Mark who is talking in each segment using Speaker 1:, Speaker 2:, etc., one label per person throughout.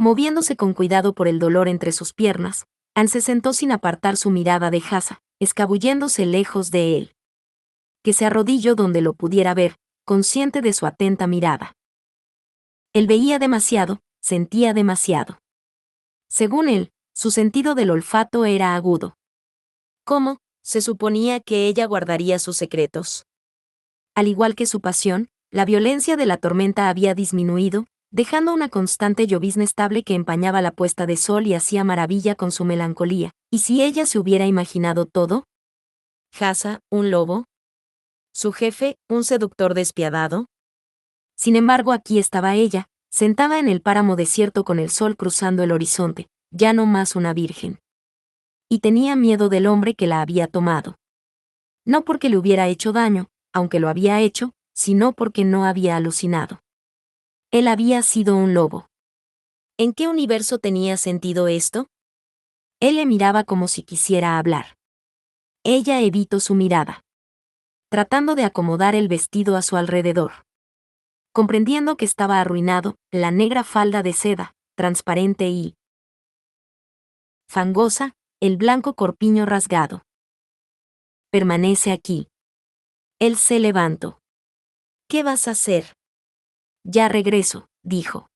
Speaker 1: Moviéndose con cuidado por el dolor entre sus piernas, Anne se sentó sin apartar su mirada de Hasa, escabulléndose lejos de él. Que se arrodilló donde lo pudiera ver, consciente de su atenta mirada. Él veía demasiado, sentía demasiado. Según él, su sentido del olfato era agudo. ¿Cómo? Se suponía que ella guardaría sus secretos. Al igual que su pasión, la violencia de la tormenta había disminuido, dejando una constante llovizna estable que empañaba la puesta de sol y hacía maravilla con su melancolía. ¿Y si ella se hubiera imaginado todo? Hasa, un lobo. Su jefe, un seductor despiadado. Sin embargo, aquí estaba ella, sentada en el páramo desierto con el sol cruzando el horizonte, ya no más una virgen. Y tenía miedo del hombre que la había tomado. No porque le hubiera hecho daño, aunque lo había hecho, sino porque no había alucinado. Él había sido un lobo. ¿En qué universo tenía sentido esto? Él le miraba como si quisiera hablar. Ella evitó su mirada, tratando de acomodar el vestido a su alrededor. Comprendiendo que estaba arruinado, la negra falda de seda, transparente y fangosa, el blanco corpiño rasgado. Permanece aquí. Él se levantó. ¿Qué vas a hacer? Ya regreso, dijo.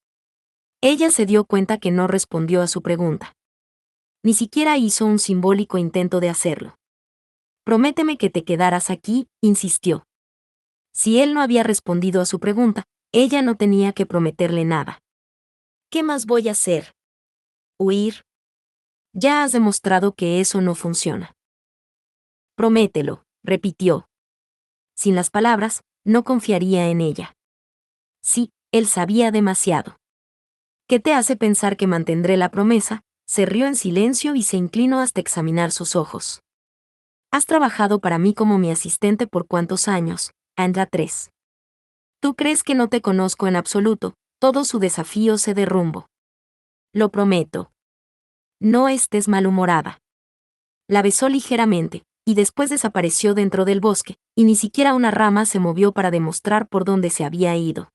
Speaker 1: Ella se dio cuenta que no respondió a su pregunta. Ni siquiera hizo un simbólico intento de hacerlo. Prométeme que te quedarás aquí, insistió. Si él no había respondido a su pregunta, ella no tenía que prometerle nada. ¿Qué más voy a hacer? ¿Huir? Ya has demostrado que eso no funciona. Promételo, repitió. Sin las palabras, no confiaría en ella. Sí, él sabía demasiado. ¿Qué te hace pensar que mantendré la promesa? Se rió en silencio y se inclinó hasta examinar sus ojos. Has trabajado para mí como mi asistente por cuántos años, Andra 3. Tú crees que no te conozco en absoluto, todo su desafío se derrumbó. Lo prometo. No estés malhumorada. La besó ligeramente, y después desapareció dentro del bosque, y ni siquiera una rama se movió para demostrar por dónde se había ido.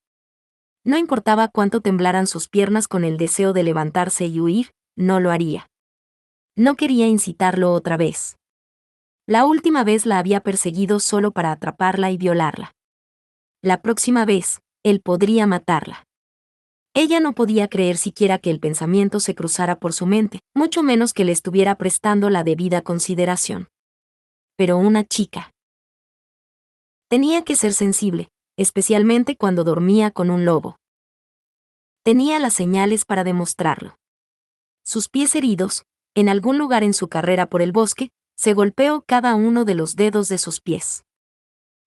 Speaker 1: No importaba cuánto temblaran sus piernas con el deseo de levantarse y huir, no lo haría. No quería incitarlo otra vez. La última vez la había perseguido solo para atraparla y violarla. La próxima vez, él podría matarla. Ella no podía creer siquiera que el pensamiento se cruzara por su mente, mucho menos que le estuviera prestando la debida consideración. Pero una chica. Tenía que ser sensible, especialmente cuando dormía con un lobo. Tenía las señales para demostrarlo. Sus pies heridos, en algún lugar en su carrera por el bosque, se golpeó cada uno de los dedos de sus pies.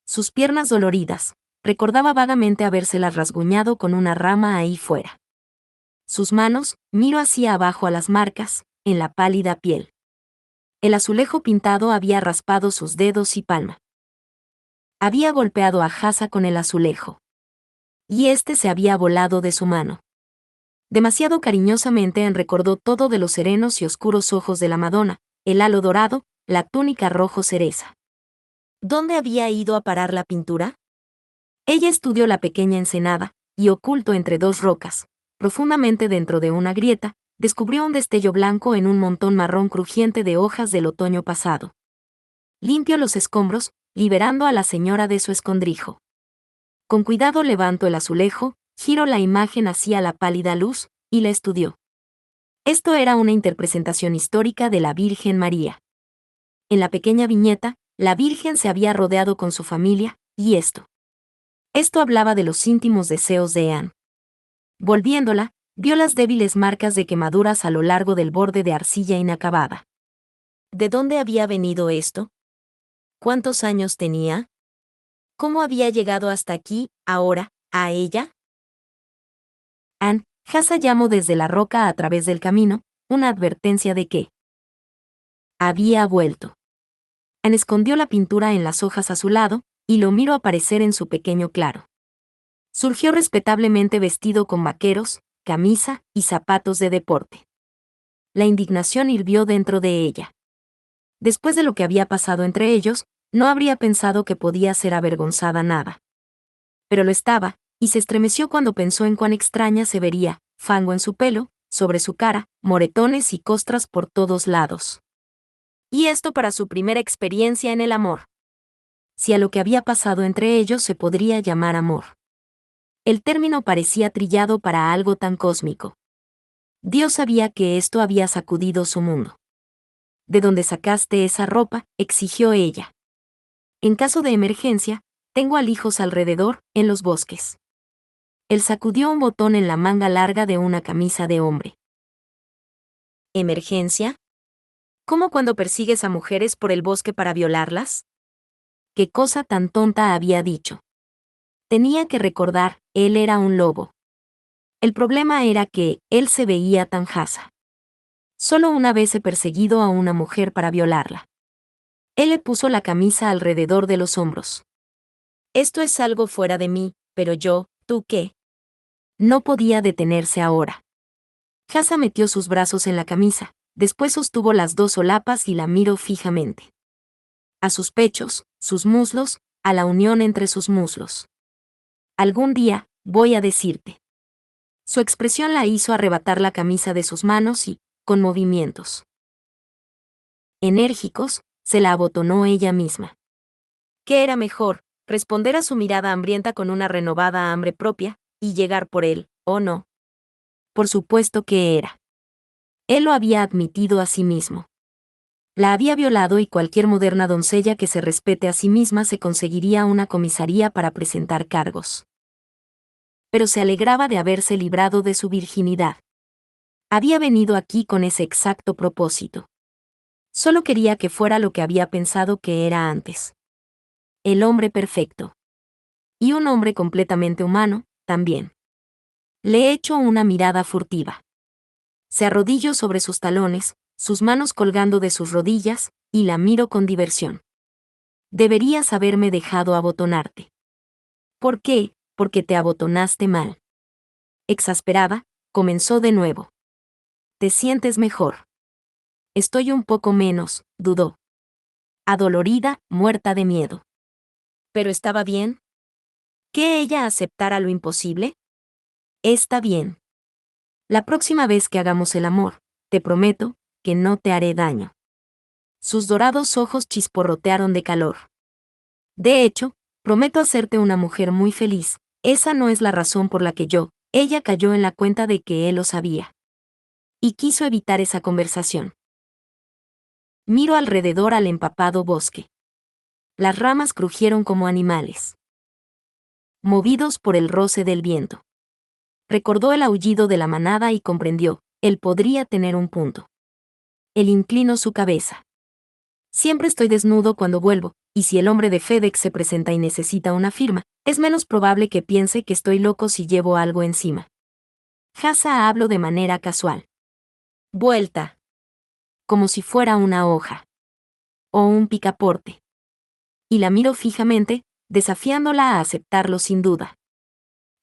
Speaker 1: Sus piernas doloridas, recordaba vagamente habérselas rasguñado con una rama ahí fuera. Sus manos, miró hacia abajo a las marcas, en la pálida piel. El azulejo pintado había raspado sus dedos y palma. Había golpeado a Hasa con el azulejo. Y este se había volado de su mano. Demasiado cariñosamente recordó todo de los serenos y oscuros ojos de la Madonna, el halo dorado, la túnica rojo cereza. ¿Dónde había ido a parar la pintura? Ella estudió la pequeña ensenada, y oculto entre dos rocas, profundamente dentro de una grieta, descubrió un destello blanco en un montón marrón crujiente de hojas del otoño pasado. Limpió los escombros, liberando a la señora de su escondrijo. Con cuidado levantó el azulejo, giró la imagen hacia la pálida luz, y la estudió. Esto era una interpretación histórica de la Virgen María. En la pequeña viñeta, la Virgen se había rodeado con su familia, y esto hablaba de los íntimos deseos de Anne. Volviéndola, vio las débiles marcas de quemaduras a lo largo del borde de arcilla inacabada. ¿De dónde había venido esto? ¿Cuántos años tenía? ¿Cómo había llegado hasta aquí, ahora, a ella? Anne, Hasa llamó desde la roca a través del camino, una advertencia de que había vuelto. Anne escondió la pintura en las hojas a su lado, y lo miró aparecer en su pequeño claro. Surgió respetablemente vestido con vaqueros, camisa y zapatos de deporte. La indignación hirvió dentro de ella. Después de lo que había pasado entre ellos, no habría pensado que podía ser avergonzada nada. Pero lo estaba, y se estremeció cuando pensó en cuán extraña se vería, fango en su pelo, sobre su cara, moretones y costras por todos lados. Y esto para su primera experiencia en el amor. Si a lo que había pasado entre ellos se podría llamar amor. El término parecía trillado para algo tan cósmico. Dios sabía que esto había sacudido su mundo. ¿De dónde sacaste esa ropa?, exigió ella. En caso de emergencia, tengo alijos alrededor, en los bosques. Él sacudió un botón en la manga larga de una camisa de hombre. ¿Emergencia? ¿Cómo cuando persigues a mujeres por el bosque para violarlas? ¿Qué cosa tan tonta había dicho? Tenía que recordar, él era un lobo. El problema era que él se veía tan jasa. Solo una vez he perseguido a una mujer para violarla. Él le puso la camisa alrededor de los hombros. Esto es algo fuera de mí, pero yo, ¿tú qué? No podía detenerse ahora. Hasa metió sus brazos en la camisa, después sostuvo las dos solapas y la miró fijamente. A sus pechos, sus muslos, a la unión entre sus muslos. Algún día, voy a decirte. Su expresión la hizo arrebatar la camisa de sus manos y, con movimientos enérgicos, se la abotonó ella misma. ¿Qué era mejor, responder a su mirada hambrienta con una renovada hambre propia, y llegar por él, o no? Por supuesto que era. Él lo había admitido a sí mismo. La había violado y cualquier moderna doncella que se respete a sí misma se conseguiría una comisaría para presentar cargos. Pero se alegraba de haberse librado de su virginidad. Había venido aquí con ese exacto propósito. Solo quería que fuera lo que había pensado que era antes. El hombre perfecto. Y un hombre completamente humano, también. Le echó una mirada furtiva. Se arrodilló sobre sus talones, sus manos colgando de sus rodillas, y la miró con diversión. Deberías haberme dejado abotonarte. ¿Por qué? Porque te abotonaste mal. Exasperada, comenzó de nuevo. ¿Te sientes mejor? Estoy un poco menos, dudó. Adolorida, muerta de miedo. ¿Pero estaba bien? ¿Que ella aceptara lo imposible? Está bien. La próxima vez que hagamos el amor, te prometo que no te haré daño. Sus dorados ojos chisporrotearon de calor. De hecho, prometo hacerte una mujer muy feliz. Esa no es la razón por la que ella cayó en la cuenta de que él lo sabía. Y quiso evitar esa conversación. Miró alrededor al empapado bosque. Las ramas crujieron como animales, movidos por el roce del viento. Recordó el aullido de la manada y comprendió, él podría tener un punto. Él inclinó su cabeza. Siempre estoy desnudo cuando vuelvo, y si el hombre de FedEx se presenta y necesita una firma, es menos probable que piense que estoy loco si llevo algo encima. Hasa habló de manera casual. Vuelta. Como si fuera una hoja. O un picaporte. Y la miró fijamente, desafiándola a aceptarlo sin duda.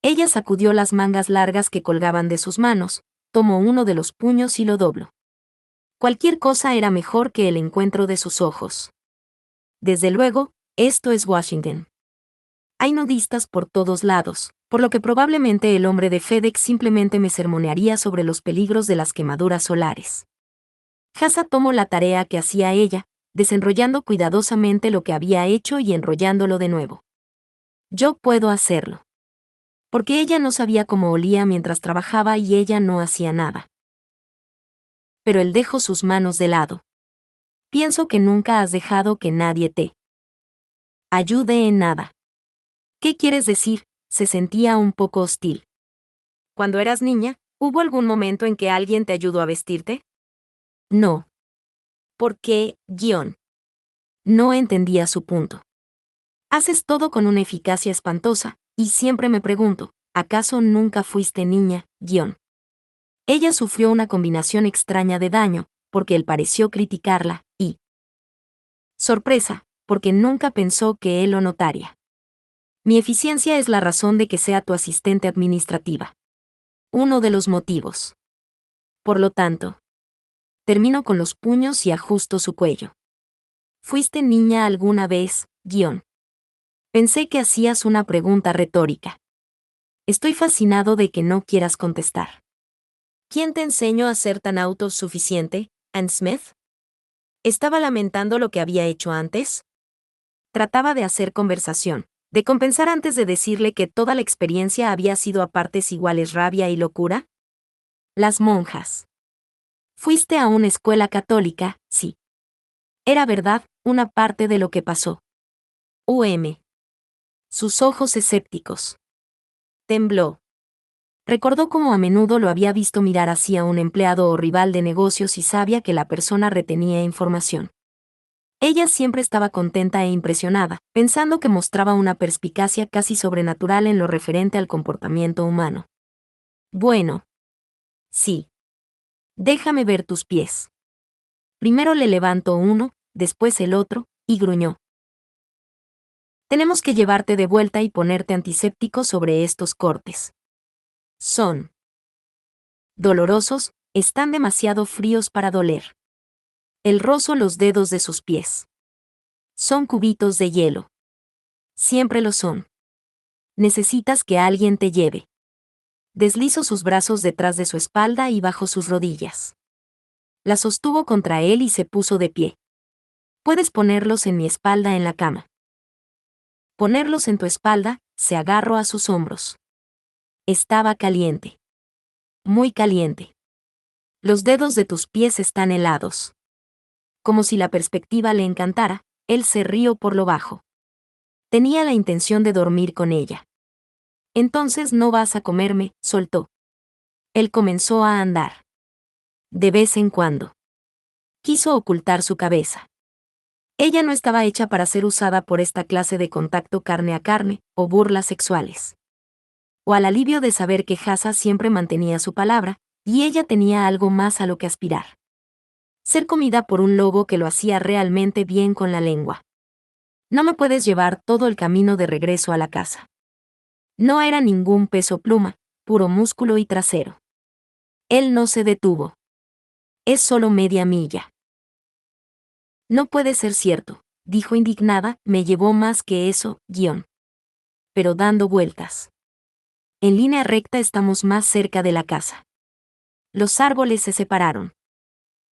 Speaker 1: Ella sacudió las mangas largas que colgaban de sus manos, tomó uno de los puños y lo dobló. Cualquier cosa era mejor que el encuentro de sus ojos. Desde luego, esto es Washington. Hay nudistas por todos lados, por lo que probablemente el hombre de FedEx simplemente me sermonearía sobre los peligros de las quemaduras solares. Hasa tomó la tarea que hacía ella, desenrollando cuidadosamente lo que había hecho y enrollándolo de nuevo. Yo puedo hacerlo. Porque ella no sabía cómo olía mientras trabajaba y ella no hacía nada. Pero él dejó sus manos de lado. Pienso que nunca has dejado que nadie te ayude en nada. ¿Qué quieres decir? Se sentía un poco hostil. Cuando eras niña, ¿hubo algún momento en que alguien te ayudó a vestirte? No. ¿Por qué, guión? No entendía su punto. Haces todo con una eficacia espantosa, y siempre me pregunto, ¿acaso nunca fuiste niña, guión? Ella sufrió una combinación extraña de daño, porque él pareció criticarla, y sorpresa, porque nunca pensó que él lo notaría. Mi eficiencia es la razón de que sea tu asistente administrativa. Uno de los motivos. Por lo tanto, termino con los puños y ajusto su cuello. ¿Fuiste niña alguna vez, guión? Pensé que hacías una pregunta retórica. Estoy fascinado de que no quieras contestar. ¿Quién te enseñó a ser tan autosuficiente, Anne Smith? ¿Estaba lamentando lo que había hecho antes? Trataba de hacer conversación, de compensar antes de decirle que toda la experiencia había sido a partes iguales rabia y locura. Las monjas. Fuiste a una escuela católica, sí. Era verdad, una parte de lo que pasó. Sus ojos escépticos. Tembló. Recordó cómo a menudo lo había visto mirar hacia un empleado o rival de negocios y sabía que la persona retenía información. Ella siempre estaba contenta e impresionada, pensando que mostraba una perspicacia casi sobrenatural en lo referente al comportamiento humano. Bueno. Sí. Déjame ver tus pies. Primero le levantó uno, después el otro, y gruñó. Tenemos que llevarte de vuelta y ponerte antiséptico sobre estos cortes. Son dolorosos, están demasiado fríos para doler. Él rozó los dedos de sus pies. Son cubitos de hielo. Siempre lo son. Necesitas que alguien te lleve. Deslizó sus brazos detrás de su espalda y bajo sus rodillas. La sostuvo contra él y se puso de pie. Puedes ponerlos en mi espalda en la cama. Ponerlos en tu espalda, se agarró a sus hombros. Estaba caliente. Muy caliente. Los dedos de tus pies están helados. Como si la perspectiva le encantara, él se rió por lo bajo. Tenía la intención de dormir con ella. Entonces no vas a comerme, soltó. Él comenzó a andar. De vez en cuando. Quiso ocultar su cabeza. Ella no estaba hecha para ser usada por esta clase de contacto carne a carne, o burlas sexuales. O al alivio de saber que Hassa siempre mantenía su palabra, y ella tenía algo más a lo que aspirar. Ser comida por un lobo que lo hacía realmente bien con la lengua. No me puedes llevar todo el camino de regreso a la casa. No era ningún peso pluma, puro músculo y trasero. Él no se detuvo. Es solo media milla. No puede ser cierto, dijo indignada, me llevó más que eso, pero dando vueltas. En línea recta estamos más cerca de la casa. Los árboles se separaron.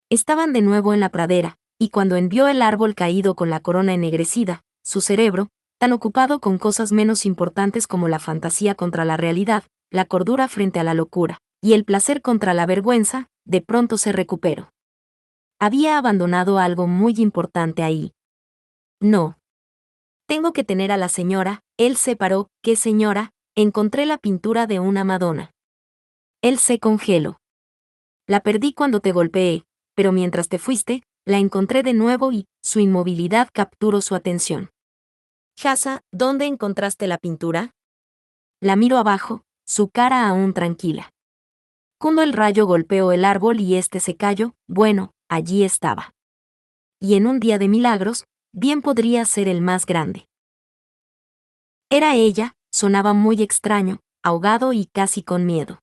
Speaker 1: Estaban de nuevo en la pradera, y cuando envió el árbol caído con la corona ennegrecida, su cerebro, tan ocupado con cosas menos importantes como la fantasía contra la realidad, la cordura frente a la locura, y el placer contra la vergüenza, de pronto se recuperó. Había abandonado algo muy importante ahí. No. Tengo que tener a la señora, él se paró, ¿qué señora? Encontré la pintura de una Madonna. Él se congeló. La perdí cuando te golpeé, pero mientras te fuiste, la encontré de nuevo y, su inmovilidad capturó su atención. Hassa, ¿dónde encontraste la pintura? La miró abajo, su cara aún tranquila. Cuando el rayo golpeó el árbol y este se cayó, bueno, allí estaba. Y en un día de milagros, bien podría ser el más grande. Era ella, sonaba muy extraño, ahogado y casi con miedo.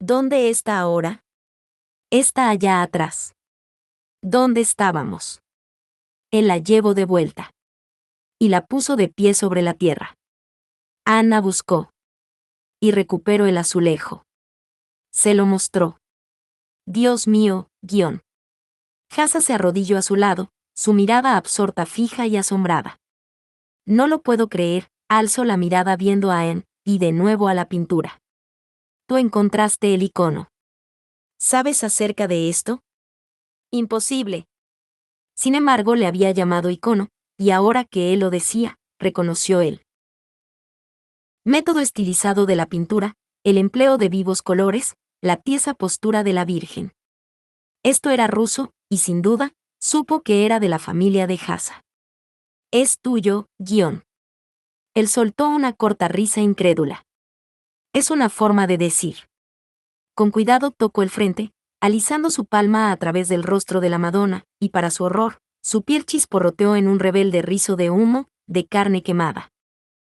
Speaker 1: ¿Dónde está ahora? Está allá atrás. ¿Dónde estábamos? Él la llevó de vuelta. Y la puso de pie sobre la tierra. Ana buscó. Y recuperó el azulejo. Se lo mostró. Dios mío, Hassa se arrodilló a su lado, su mirada absorta fija y asombrada. No lo puedo creer, alzó la mirada viendo a Anne, y de nuevo a la pintura. Tú encontraste el icono. ¿Sabes acerca de esto? Imposible. Sin embargo, le había llamado icono, y ahora que él lo decía, reconoció él. Método estilizado de la pintura, el empleo de vivos colores, la tiesa postura de la Virgen. Esto era ruso, y sin duda, supo que era de la familia de Hassa. Es tuyo, Él soltó una corta risa incrédula. Es una forma de decir. Con cuidado tocó el frente, alisando su palma a través del rostro de la Madonna, y para su horror, su piel chisporroteó en un rebelde rizo de humo, de carne quemada.